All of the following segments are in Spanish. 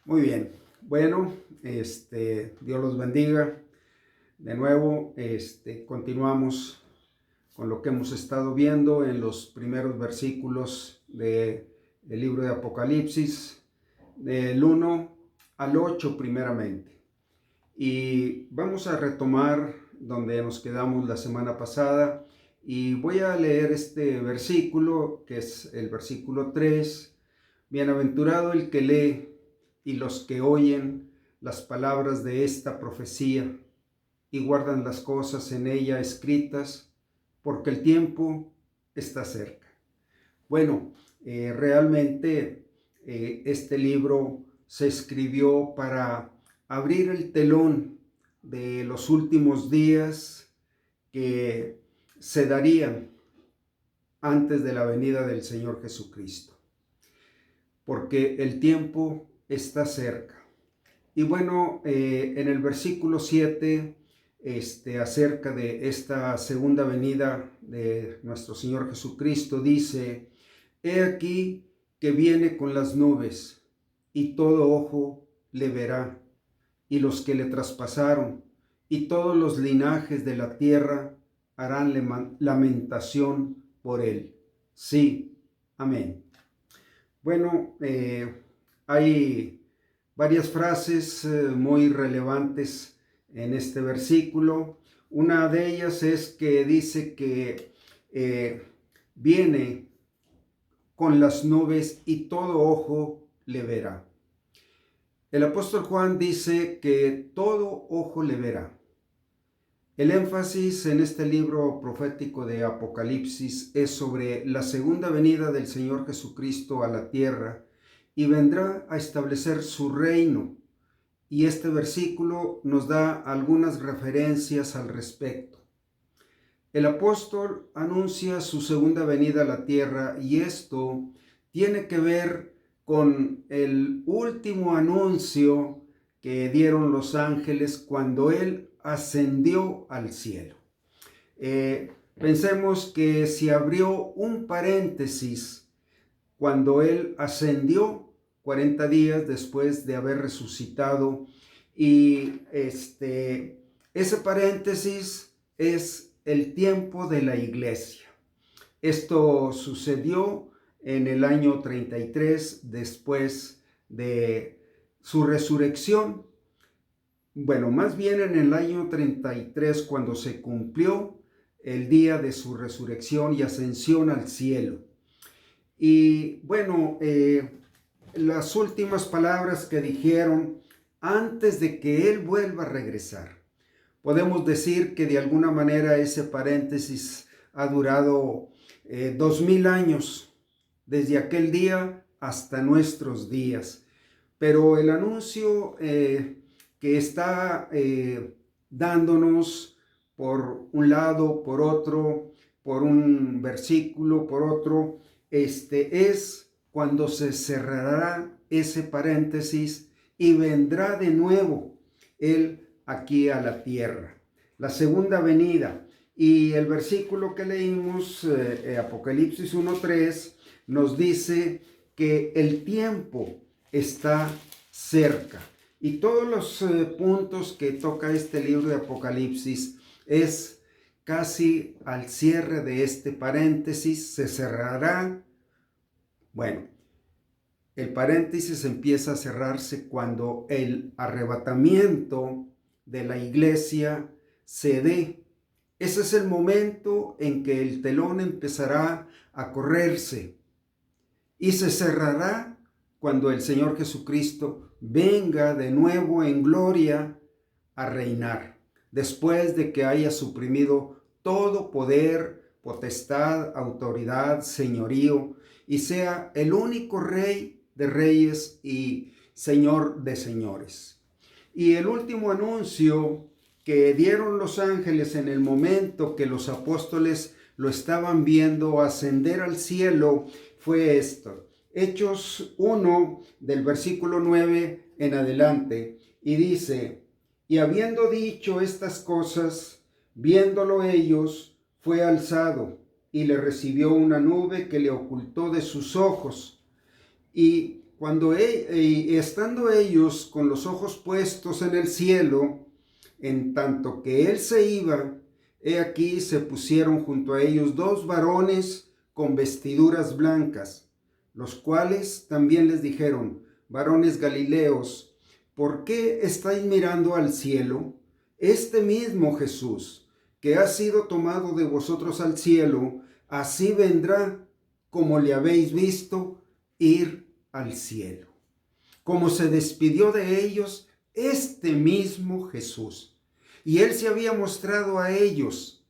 Muy bien. Bueno, Dios los bendiga. De nuevo, continuamos con lo que hemos estado viendo en los primeros versículos del libro de Apocalipsis, del 1 al 8 primeramente. Y vamos a retomar donde nos quedamos la semana pasada y voy a leer este versículo, que es el versículo 3. Bienaventurado el que lee y los que oyen las palabras de esta profecía y guardan las cosas en ella escritas, porque el tiempo está cerca. Bueno, realmente este libro se escribió para abrir el telón de los últimos días que se darían antes de la venida del Señor Jesucristo, porque el tiempo está cerca. Y bueno, en el versículo 7, acerca de esta segunda venida de nuestro Señor Jesucristo, dice: He aquí que viene con las nubes, y todo ojo le verá, y los que le traspasaron, y todos los linajes de la tierra harán lamentación por él. Sí, amén. Bueno, hay varias frases muy relevantes en este versículo. Una de ellas es que dice que viene con las nubes y todo ojo le verá. El apóstol Juan dice que todo ojo le verá. El énfasis en este libro profético de Apocalipsis es sobre la segunda venida del Señor Jesucristo a la tierra y vendrá a establecer su reino. Y este versículo nos da algunas referencias al respecto. El apóstol anuncia su segunda venida a la tierra y esto tiene que ver con el último anuncio que dieron los ángeles cuando él ascendió al cielo. Pensemos que se abrió un paréntesis cuando él ascendió 40 días después de haber resucitado, y ese paréntesis es el tiempo de la iglesia. Esto sucedió en el año 33 después de su resurrección. Bueno, más bien en el año 33, cuando se cumplió el día de su resurrección y ascensión al cielo. Y bueno, las últimas palabras que dijeron antes de que él vuelva a regresar. Podemos decir que de alguna manera ese paréntesis ha durado 2000 años, desde aquel día hasta nuestros días. Pero el anuncio que está dándonos por un lado, por otro, por un versículo, por otro, es cuando se cerrará ese paréntesis y vendrá de nuevo él aquí a la tierra. La segunda venida. Y el versículo que leímos, Apocalipsis 1:3, nos dice que el tiempo está cerca. Y todos los puntos que toca este libro de Apocalipsis es casi al cierre de este paréntesis. Se cerrará. Bueno, el paréntesis empieza a cerrarse cuando el arrebatamiento de la iglesia se dé. Ese es el momento en que el telón empezará a correrse y se cerrará cuando el Señor Jesucristo venga de nuevo en gloria a reinar, después de que haya suprimido todo poder, potestad, autoridad, señorío, y sea el único Rey de reyes y Señor de señores. Y el último anuncio que dieron los ángeles en el momento que los apóstoles lo estaban viendo ascender al cielo fue esto. Hechos 1 del versículo 9 en adelante, y dice: y habiendo dicho estas cosas, viéndolo ellos, fue alzado, y le recibió una nube que le ocultó de sus ojos. Y estando ellos con los ojos puestos en el cielo, en tanto que él se iba, he aquí se pusieron junto a ellos dos varones con vestiduras blancas, los cuales también les dijeron: varones Galileos, ¿por qué estáis mirando al cielo? Este mismo Jesús, que ha sido tomado de vosotros al cielo, así vendrá como le habéis visto ir al cielo. Como se despidió de ellos este mismo Jesús. Y él se había mostrado a ellos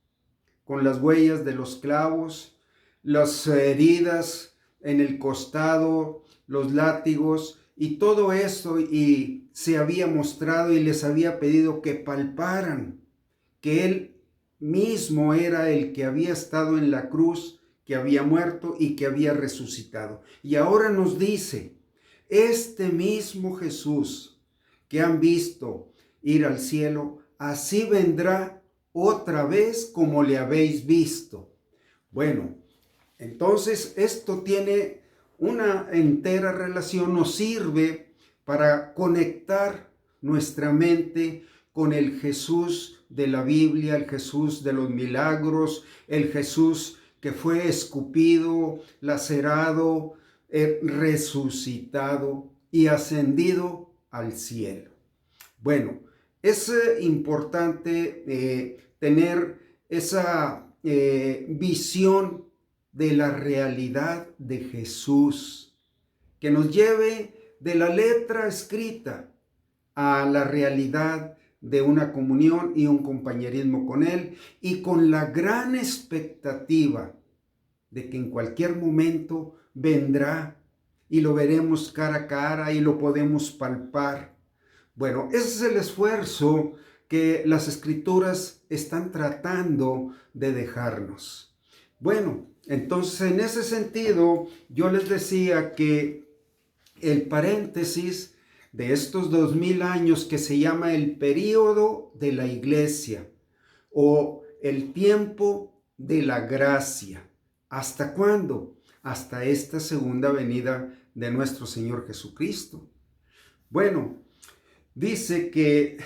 con las huellas de los clavos, las heridas en el costado, los látigos y todo eso, y se había mostrado y les había pedido que palparan que él mismo era el que había estado en la cruz, que había muerto y que había resucitado. Y ahora nos dice: este mismo Jesús que han visto ir al cielo, así vendrá otra vez como le habéis visto. Bueno, entonces esto tiene una entera relación, nos sirve para conectar nuestra mente con el Jesús de la Biblia, el Jesús de los milagros, el Jesús que fue escupido, lacerado, resucitado y ascendido al cielo. Bueno, es importante tener esa visión de la realidad de Jesús, que nos lleve de la letra escrita a la realidad de una comunión y un compañerismo con Él, y con la gran expectativa de que en cualquier momento vendrá y lo veremos cara a cara y lo podemos palpar. Bueno, ese es el esfuerzo que las Escrituras están tratando de dejarnos. Bueno, entonces en ese sentido yo les decía que el paréntesis de estos 2000 años que se llama el período de la iglesia o el tiempo de la gracia. ¿Hasta cuándo? Hasta esta segunda venida de nuestro Señor Jesucristo. Bueno, dice que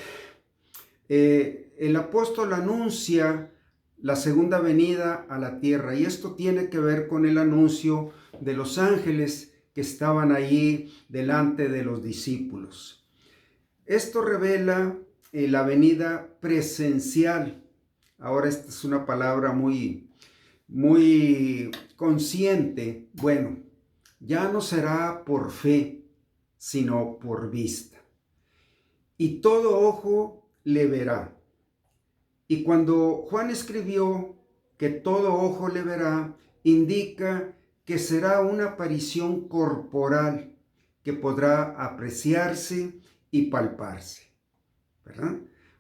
el apóstol anuncia la segunda venida a la tierra, y esto tiene que ver con el anuncio de los ángeles que estaban allí delante de los discípulos. Esto revela la venida presencial. Ahora esta es una palabra muy consciente. Bueno, ya no será por fe, sino por vista. Y todo ojo le verá. Y cuando Juan escribió que todo ojo le verá, indica que será una aparición corporal que podrá apreciarse y palparse, ¿verdad?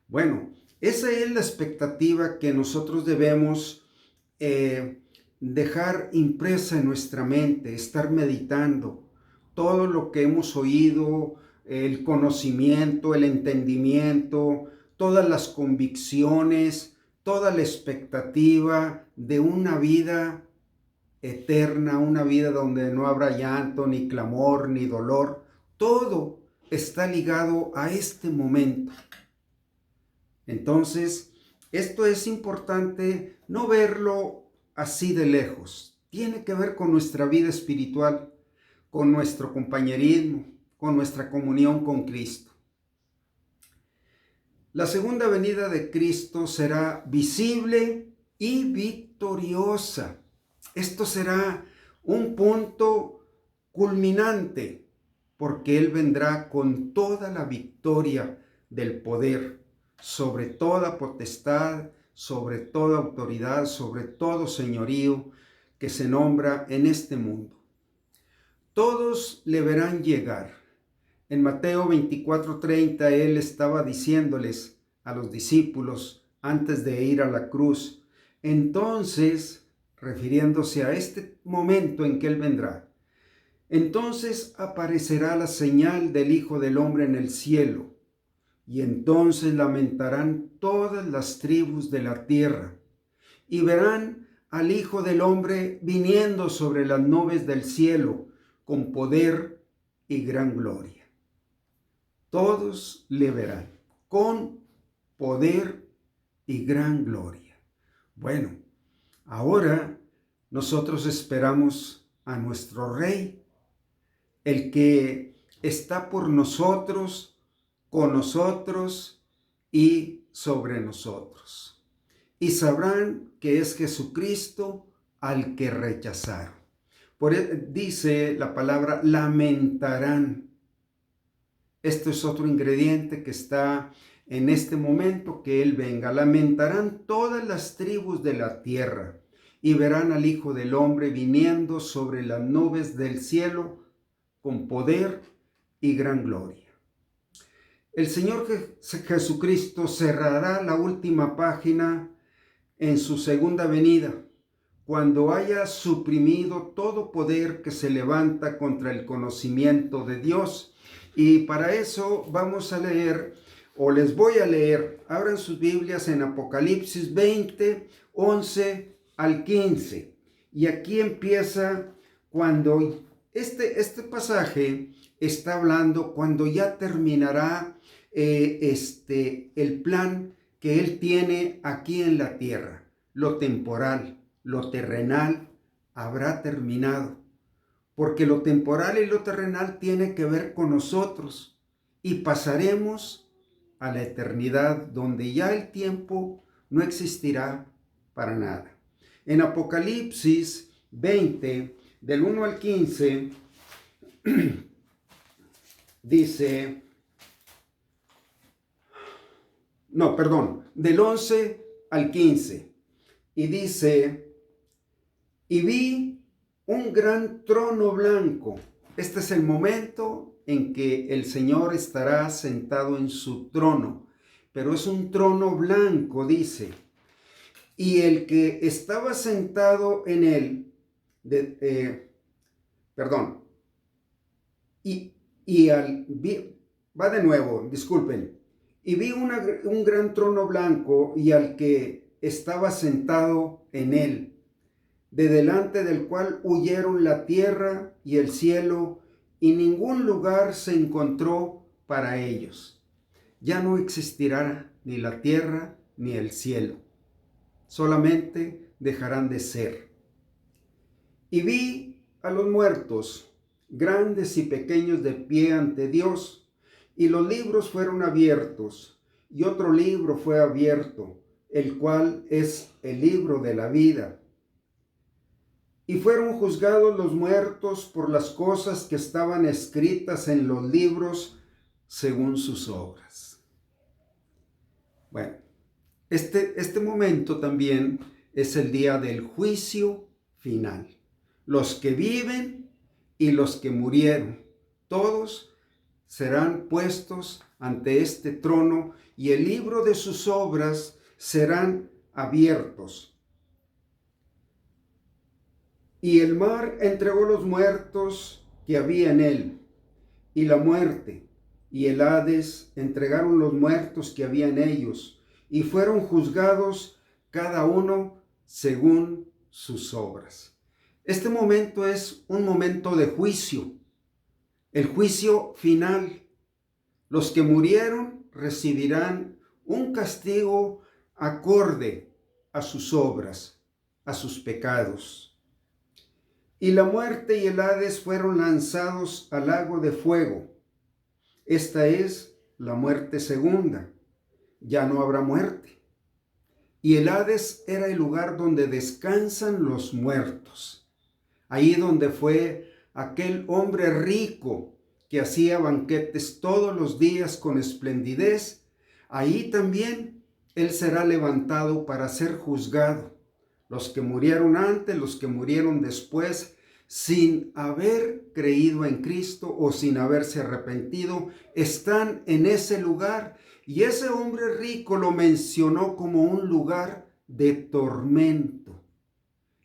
Bueno, esa es la expectativa que nosotros debemos dejar impresa en nuestra mente, estar meditando todo lo que hemos oído, el conocimiento, el entendimiento, todas las convicciones, toda la expectativa de una vida eterna, una vida donde no habrá llanto, ni clamor, ni dolor. Todo está ligado a este momento. Entonces, esto es importante no verlo así de lejos. Tiene que ver con nuestra vida espiritual, con nuestro compañerismo, con nuestra comunión con Cristo. La segunda venida de Cristo será visible y victoriosa. Esto será un punto culminante, porque Él vendrá con toda la victoria del poder sobre toda potestad, sobre toda autoridad, sobre todo señorío que se nombra en este mundo. Todos le verán llegar. En Mateo 24:30 Él estaba diciéndoles a los discípulos antes de ir a la cruz: entonces, refiriéndose a este momento en que Él vendrá, entonces aparecerá la señal del Hijo del Hombre en el cielo, y entonces lamentarán todas las tribus de la tierra, y verán al Hijo del Hombre viniendo sobre las nubes del cielo con poder y gran gloria. Todos le verán con poder y gran gloria. Bueno, ahora nosotros esperamos a nuestro Rey, el que está por nosotros, con nosotros y sobre nosotros. Y sabrán que es Jesucristo al que rechazaron. Dice la palabra lamentarán. Esto es otro ingrediente que está en este momento que Él venga. Lamentarán todas las tribus de la tierra y verán al Hijo del Hombre viniendo sobre las nubes del cielo con poder y gran gloria. El Señor Jesucristo cerrará la última página en su segunda venida, cuando haya suprimido todo poder que se levanta contra el conocimiento de Dios. Y para eso vamos a leer, o les voy a leer, abran sus Biblias en Apocalipsis 20, 11 al 15. Y aquí empieza cuando este pasaje está hablando cuando ya terminará el plan que Él tiene aquí en la tierra. Lo temporal, lo terrenal habrá terminado, porque lo temporal y lo terrenal tiene que ver con nosotros y pasaremos a la eternidad donde ya el tiempo no existirá para nada. En Apocalipsis 20, del 1 al 15, dice, del 11 al 15, y dice, y vi un gran trono blanco. Este es el momento en que el Señor estará sentado en su trono, pero es un trono blanco, dice, y el que estaba sentado en él, va de nuevo, disculpen, y vi un gran trono blanco y al que estaba sentado en él, de delante del cual huyeron la tierra y el cielo, y ningún lugar se encontró para ellos. Ya no existirá ni la tierra ni el cielo, solamente dejarán de ser. Y vi a los muertos, grandes y pequeños, de pie ante Dios, y los libros fueron abiertos, y otro libro fue abierto, el cual es el libro de la vida. Y fueron juzgados los muertos por las cosas que estaban escritas en los libros según sus obras. Bueno, este momento también es el día del juicio final. Los que viven y los que murieron, todos serán puestos ante este trono y el libro de sus obras serán abiertos. Y el mar entregó los muertos que había en él, y la muerte y el Hades entregaron los muertos que había en ellos, y fueron juzgados cada uno según sus obras. Este momento es un momento de juicio, el juicio final. Los que murieron recibirán un castigo acorde a sus obras, a sus pecados. Y la muerte y el Hades fueron lanzados al lago de fuego. Esta es la muerte segunda. Ya no habrá muerte. Y el Hades era el lugar donde descansan los muertos. Ahí donde fue aquel hombre rico que hacía banquetes todos los días con esplendidez. Ahí también él será levantado para ser juzgado. Los que murieron antes, los que murieron después, sin haber creído en Cristo o sin haberse arrepentido, están en ese lugar. Y ese hombre rico lo mencionó como un lugar de tormento.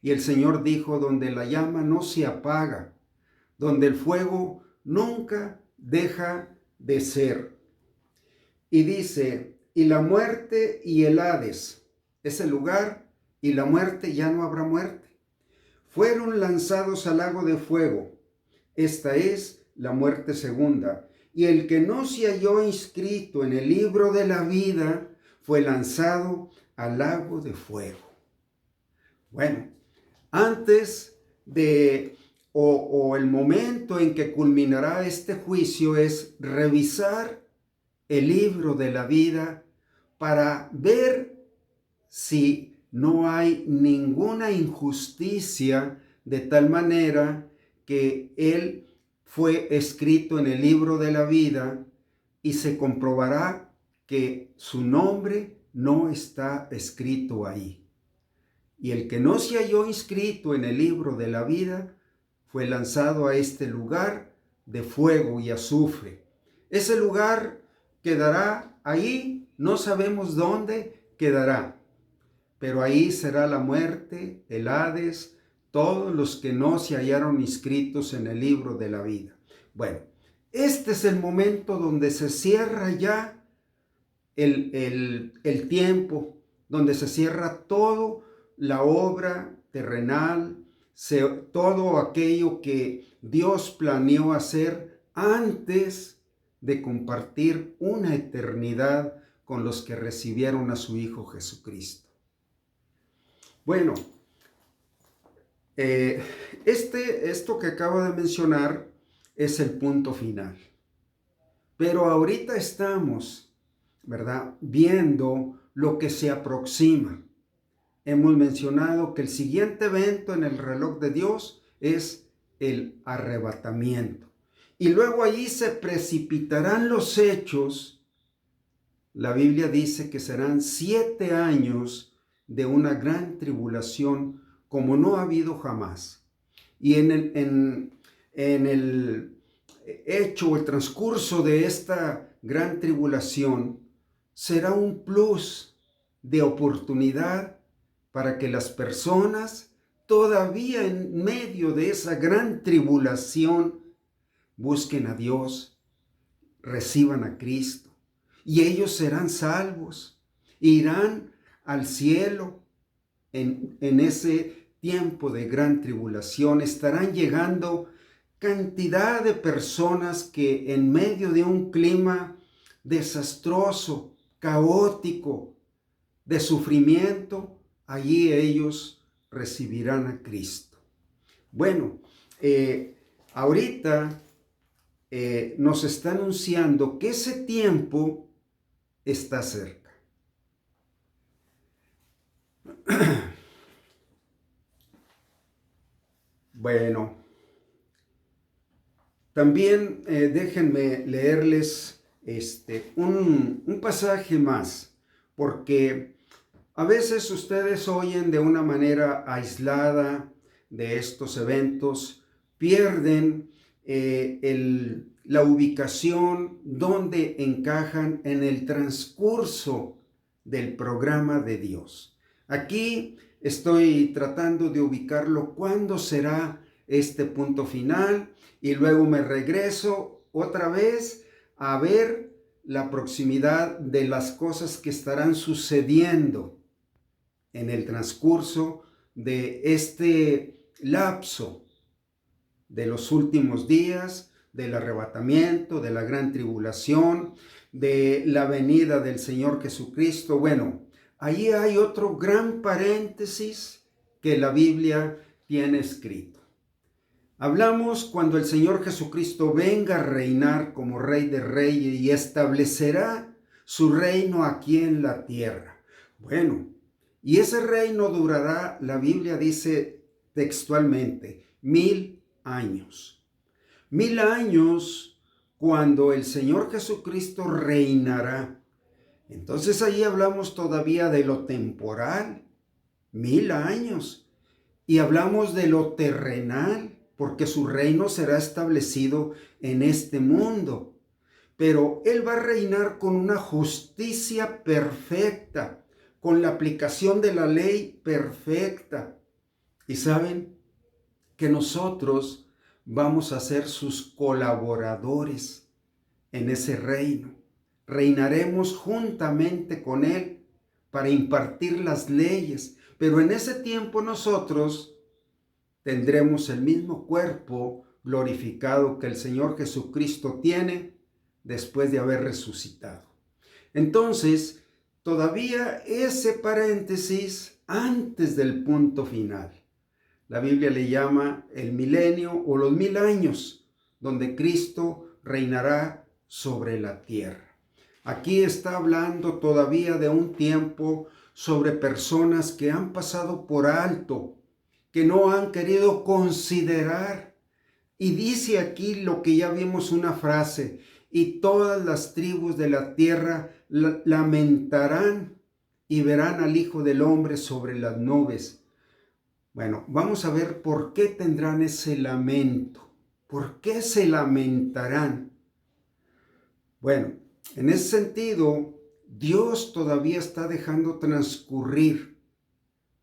Y el Señor dijo, donde la llama no se apaga, donde el fuego nunca deja de ser. Y dice, y la muerte y el Hades, ese lugar, y la muerte, ya no habrá muerte, fueron lanzados al lago de fuego. Esta es la muerte segunda. Y el que no se halló inscrito en el libro de la vida fue lanzado al lago de fuego. Bueno, antes de o el momento en que culminará este juicio es revisar el libro de la vida para ver si no hay ninguna injusticia, de tal manera que él fue escrito en el libro de la vida y se comprobará que su nombre no está escrito ahí. Y el que no se halló inscrito en el libro de la vida fue lanzado a este lugar de fuego y azufre. Ese lugar quedará ahí, no sabemos dónde quedará, pero ahí será la muerte, el Hades, todos los que no se hallaron inscritos en el libro de la vida. Bueno, este es el momento donde se cierra ya el tiempo, donde se cierra toda la obra terrenal, todo aquello que Dios planeó hacer antes de compartir una eternidad con los que recibieron a su Hijo Jesucristo. Bueno, esto que acabo de mencionar es el punto final. Pero ahorita estamos, ¿verdad?, viendo lo que se aproxima. Hemos mencionado que el siguiente evento en el reloj de Dios es el arrebatamiento. Y luego allí se precipitarán los hechos. La Biblia dice que serán 7 años de una gran tribulación como no ha habido jamás. Y en el hecho, el transcurso de esta gran tribulación será un plus de oportunidad para que las personas todavía en medio de esa gran tribulación busquen a Dios, reciban a Cristo y ellos serán salvos, irán al cielo en ese tiempo de gran tribulación. Estarán llegando cantidad de personas que en medio de un clima desastroso, caótico, de sufrimiento, allí ellos recibirán a Cristo. Bueno, ahorita nos está anunciando que ese tiempo está cerca. Bueno, también déjenme leerles un pasaje más, porque a veces ustedes oyen de una manera aislada de estos eventos, pierden la ubicación donde encajan en el transcurso del programa de Dios. Aquí estoy tratando de ubicarlo cuándo será este punto final y luego me regreso otra vez a ver la proximidad de las cosas que estarán sucediendo en el transcurso de este lapso de los últimos días, del arrebatamiento, de la gran tribulación, de la venida del Señor Jesucristo. Bueno, ahí hay otro gran paréntesis que la Biblia tiene escrito. Hablamos cuando el Señor Jesucristo venga a reinar como Rey de Reyes y establecerá su reino aquí en la tierra. Bueno, y ese reino durará, la Biblia dice textualmente, 1000 años. 1000 años cuando el Señor Jesucristo reinará. Entonces ahí hablamos todavía de lo temporal, 1000 años. Y hablamos de lo terrenal, porque su reino será establecido en este mundo. Pero Él va a reinar con una justicia perfecta, con la aplicación de la ley perfecta. Y saben que nosotros vamos a ser sus colaboradores en ese reino. Reinaremos juntamente con Él para impartir las leyes, pero en ese tiempo nosotros tendremos el mismo cuerpo glorificado que el Señor Jesucristo tiene después de haber resucitado. Entonces, todavía ese paréntesis antes del punto final. La Biblia le llama el milenio o los 1000 años, donde Cristo reinará sobre la tierra. Aquí está hablando todavía de un tiempo sobre personas que han pasado por alto, que no han querido considerar. Y dice aquí lo que ya vimos una frase, y todas las tribus de la tierra lamentarán y verán al Hijo del Hombre sobre las nubes. Bueno, vamos a ver por qué tendrán ese lamento. ¿Por qué se lamentarán? Bueno, en ese sentido, Dios todavía está dejando transcurrir.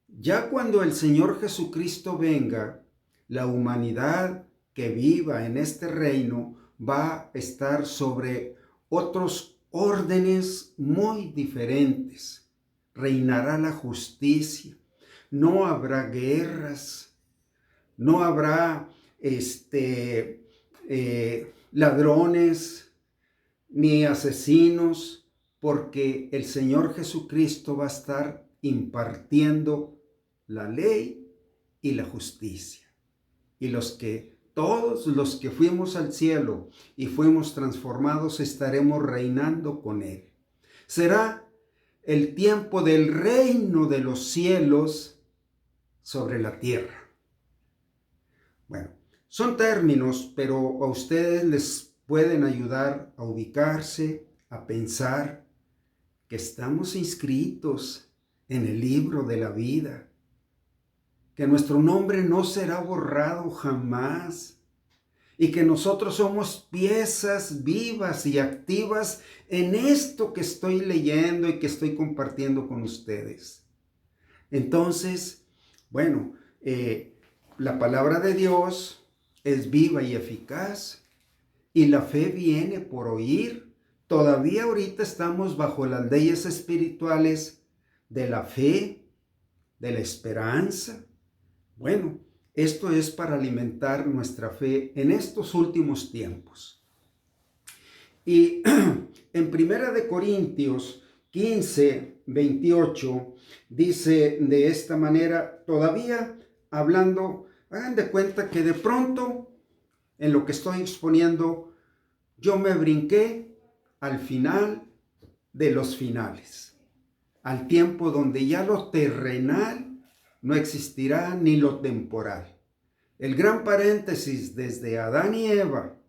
Ya cuando el Señor Jesucristo venga, la humanidad que viva en este reino va a estar sobre otros órdenes muy diferentes. Reinará la justicia. No habrá guerras, no habrá ladrones ni asesinos, porque el Señor Jesucristo va a estar impartiendo la ley y la justicia. Y todos los que fuimos al cielo y fuimos transformados, estaremos reinando con Él. Será el tiempo del reino de los cielos sobre la tierra. Bueno, son términos, pero a ustedes les pueden ayudar a ubicarse, a pensar que estamos inscritos en el libro de la vida, que nuestro nombre no será borrado jamás y que nosotros somos piezas vivas y activas en esto que estoy leyendo y que estoy compartiendo con ustedes. Entonces, bueno, la palabra de Dios es viva y eficaz y la fe viene por oír. Todavía ahorita estamos bajo las leyes espirituales de la fe, de la esperanza. Bueno, esto es para alimentar nuestra fe en estos últimos tiempos. Y en 1 Corintios 15, 28, dice de esta manera, todavía hablando, hagan de cuenta que de pronto, en lo que estoy exponiendo, yo me brinqué al final de los finales, al tiempo donde ya lo terrenal no existirá ni lo temporal. El gran paréntesis desde Adán y Eva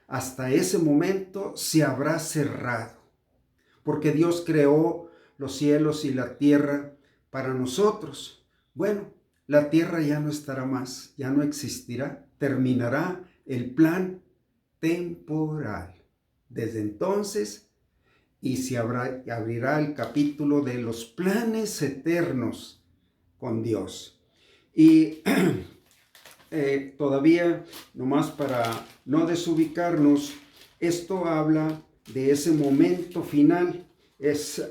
hasta ese momento se habrá cerrado, porque Dios creó los cielos y la tierra para nosotros. Bueno, la tierra ya no estará más, ya no existirá, terminará el plan temporal. Desde entonces, y se abrirá el capítulo de los planes eternos con Dios. Y todavía, nomás para no desubicarnos, esto habla de ese momento final.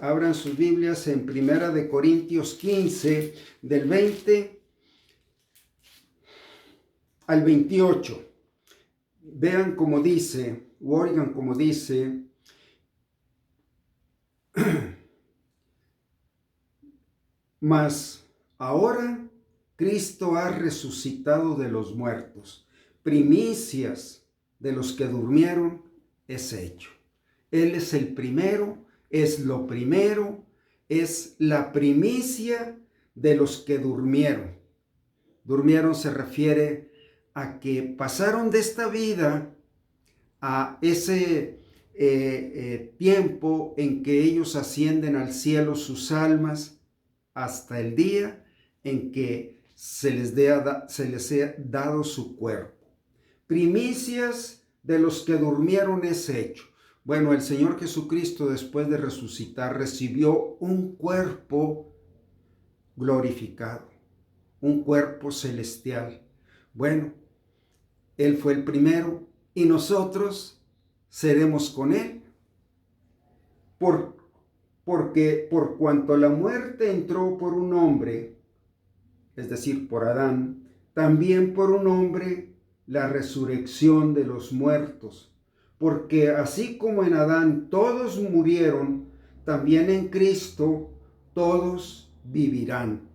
Abran sus Biblias en 1 Corintios 15, del 20 al 28. Vean cómo dice, o oigan cómo dice, mas ahora Cristo ha resucitado de los muertos, primicias de los que durmieron es hecho. Él es el primero, es lo primero, es la primicia de los que durmieron. Durmieron se refiere a que pasaron de esta vida a ese tiempo en que ellos ascienden al cielo sus almas hasta el día en que se les ha dado su cuerpo. Primicias de los que durmieron es hecho. Bueno, el Señor Jesucristo, después de resucitar, recibió un cuerpo glorificado, un cuerpo celestial. Bueno, Él fue el primero y nosotros seremos con Él. Porque por cuanto la muerte entró por un hombre, es decir, por Adán, también por un hombre la resurrección de los muertos, porque así como en Adán todos murieron, también en Cristo todos vivirán,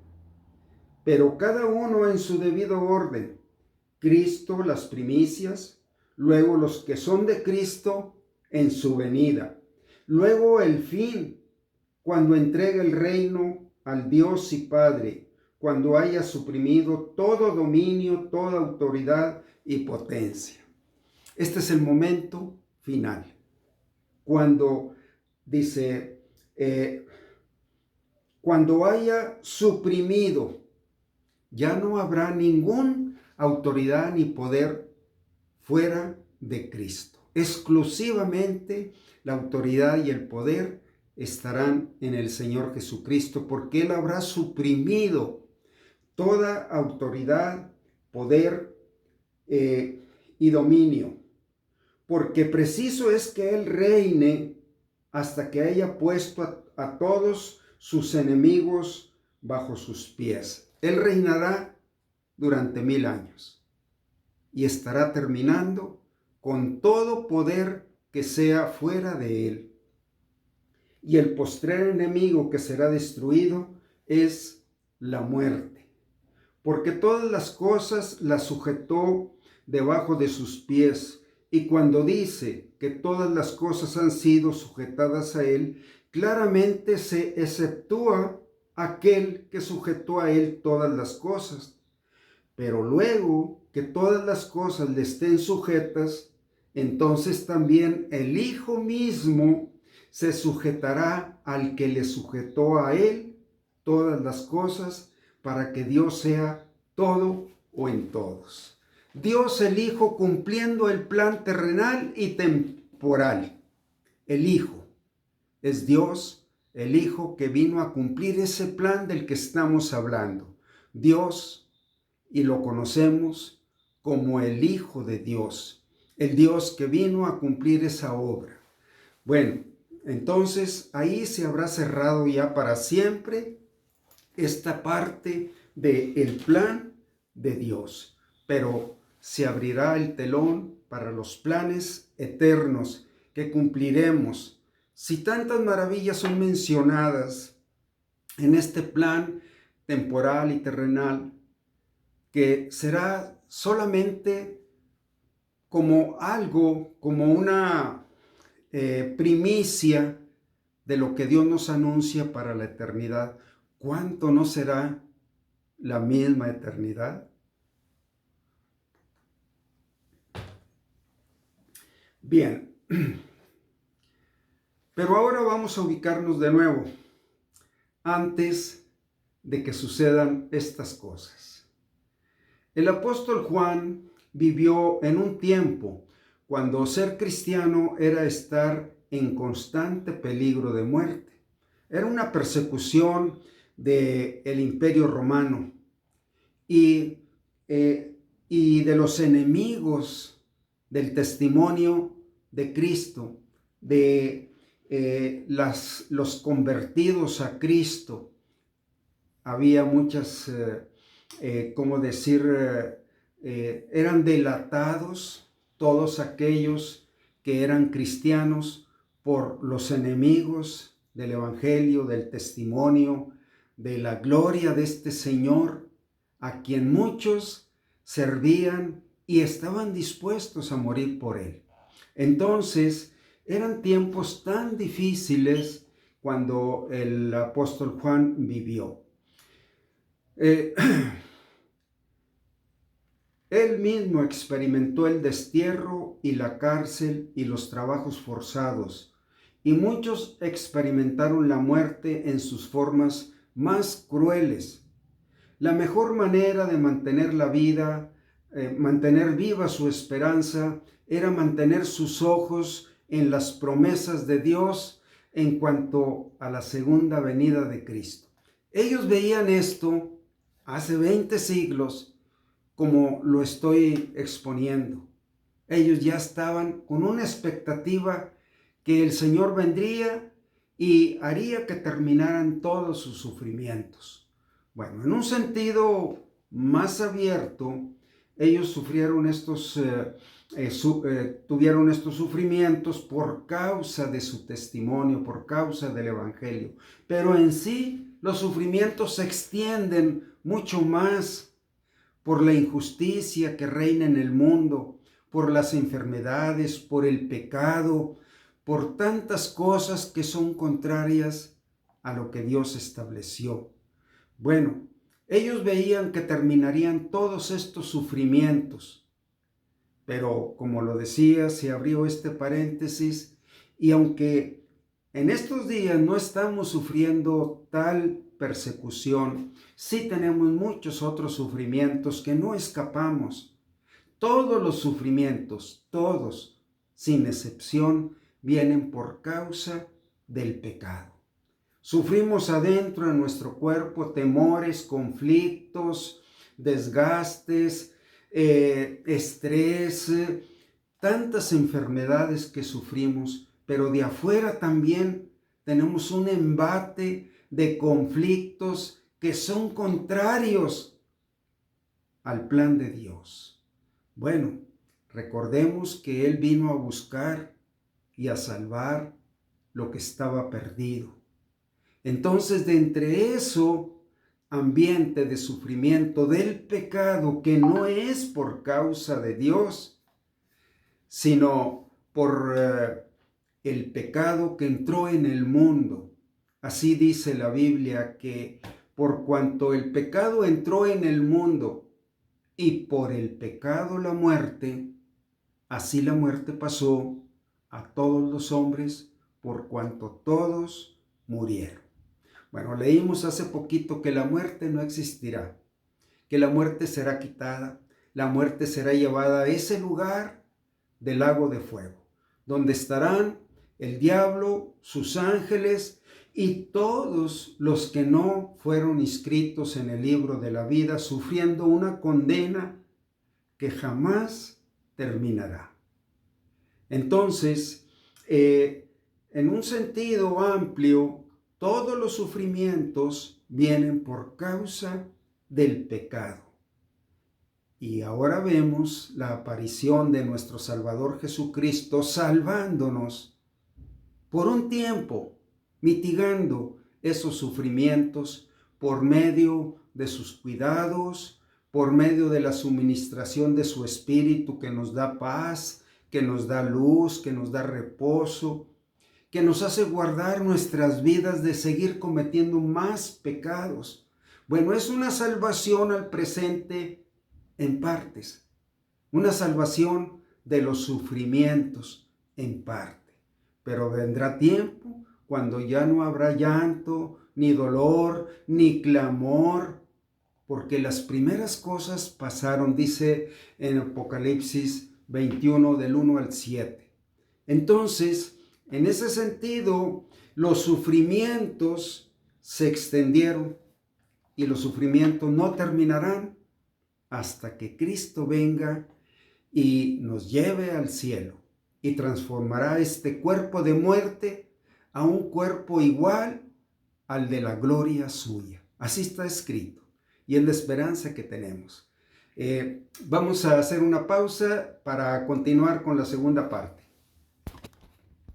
pero cada uno en su debido orden. Cristo las primicias, luego los que son de Cristo en su venida, luego el fin, cuando entregue el reino al Dios y Padre, cuando haya suprimido todo dominio, toda autoridad y potencia. Este es el momento final, cuando dice, cuando haya suprimido, ya no habrá ninguna autoridad ni poder fuera de Cristo. Exclusivamente la autoridad y el poder estarán en el Señor Jesucristo, porque Él habrá suprimido toda autoridad, poder y dominio, porque preciso es que Él reine hasta que haya puesto a todos sus enemigos bajo sus pies. Él reinará durante 1000 años y estará terminando con todo poder que sea fuera de Él. Y el postrer enemigo que será destruido es la muerte, porque todas las cosas las sujetó debajo de sus pies. Y cuando dice que todas las cosas han sido sujetadas a Él, claramente se exceptúa aquel que sujetó a Él todas las cosas. Pero luego que todas las cosas le estén sujetas, entonces también el Hijo mismo se sujetará al que le sujetó a Él todas las cosas, para que Dios sea todo o en todos. Dios el Hijo cumpliendo el plan terrenal y temporal. El Hijo es Dios, el Hijo que vino a cumplir ese plan del que estamos hablando. Dios, y lo conocemos como el Hijo de Dios, el Dios que vino a cumplir esa obra. Bueno, entonces ahí se habrá cerrado ya para siempre esta parte del plan de Dios, pero se abrirá el telón para los planes eternos que cumpliremos. Si tantas maravillas son mencionadas en este plan temporal y terrenal, que será solamente como algo, como una primicia de lo que Dios nos anuncia para la eternidad. ¿Cuánto no será la misma eternidad? Bien, pero ahora vamos a ubicarnos de nuevo antes de que sucedan estas cosas. El apóstol Juan vivió en un tiempo cuando ser cristiano era estar en constante peligro de muerte. Era una persecución del Imperio Romano y de los enemigos del testimonio de Cristo, de los convertidos a Cristo. Había muchas, eran delatados todos aquellos que eran cristianos por los enemigos del Evangelio, del testimonio, de la gloria de este Señor, a quien muchos servían y estaban dispuestos a morir por Él. Entonces, eran tiempos tan difíciles cuando el apóstol Juan vivió. Él mismo experimentó el destierro y la cárcel y los trabajos forzados, y muchos experimentaron la muerte en sus formas más crueles. La mejor manera de mantener la vida, mantener viva su esperanza, era mantener sus ojos en las promesas de Dios en cuanto a la segunda venida de Cristo. Ellos veían esto hace 20 siglos, como lo estoy exponiendo. Ellos ya estaban con una expectativa que el Señor vendría y haría que terminaran todos sus sufrimientos. Bueno, en un sentido más abierto, ellos tuvieron estos sufrimientos por causa de su testimonio, por causa del Evangelio. Pero en sí los sufrimientos se extienden mucho más por la injusticia que reina en el mundo, por las enfermedades, por el pecado, por tantas cosas que son contrarias a lo que Dios estableció. Bueno, ellos veían que terminarían todos estos sufrimientos, pero como lo decía, se abrió este paréntesis, y aunque en estos días no estamos sufriendo tal persecución, sí tenemos muchos otros sufrimientos que no escapamos. Todos los sufrimientos, todos, sin excepción, vienen por causa del pecado. Sufrimos adentro en nuestro cuerpo temores, conflictos, desgastes, estrés, tantas enfermedades que sufrimos, pero de afuera también tenemos un embate de conflictos que son contrarios al plan de Dios. Bueno, recordemos que Él vino a buscar y a salvar lo que estaba perdido. Entonces, de entre eso ambiente de sufrimiento del pecado, que no es por causa de Dios, sino por el pecado que entró en el mundo. Así dice la Biblia, que por cuanto el pecado entró en el mundo y por el pecado la muerte, así la muerte pasó a todos los hombres, por cuanto todos murieron. Bueno, leímos hace poquito que la muerte no existirá, que la muerte será quitada, la muerte será llevada a ese lugar del lago de fuego, donde estarán el diablo, sus ángeles y todos los que no fueron inscritos en el libro de la vida, sufriendo una condena que jamás terminará. Entonces, en un sentido amplio, todos los sufrimientos vienen por causa del pecado. Y ahora vemos la aparición de nuestro Salvador Jesucristo salvándonos por un tiempo, mitigando esos sufrimientos por medio de sus cuidados, por medio de la suministración de su Espíritu, que nos da paz, que nos da luz, que nos da reposo, que nos hace guardar nuestras vidas de seguir cometiendo más pecados. Bueno, es una salvación al presente en partes, una salvación de los sufrimientos en parte, pero vendrá tiempo cuando ya no habrá llanto, ni dolor, ni clamor, porque las primeras cosas pasaron, dice en Apocalipsis 21 del 1 al 7. Entonces, en ese sentido, los sufrimientos se extendieron y los sufrimientos no terminarán hasta que Cristo venga y nos lleve al cielo y transformará este cuerpo de muerte a un cuerpo igual al de la gloria suya. Así está escrito y es la esperanza que tenemos. Vamos a hacer una pausa para continuar con la segunda parte.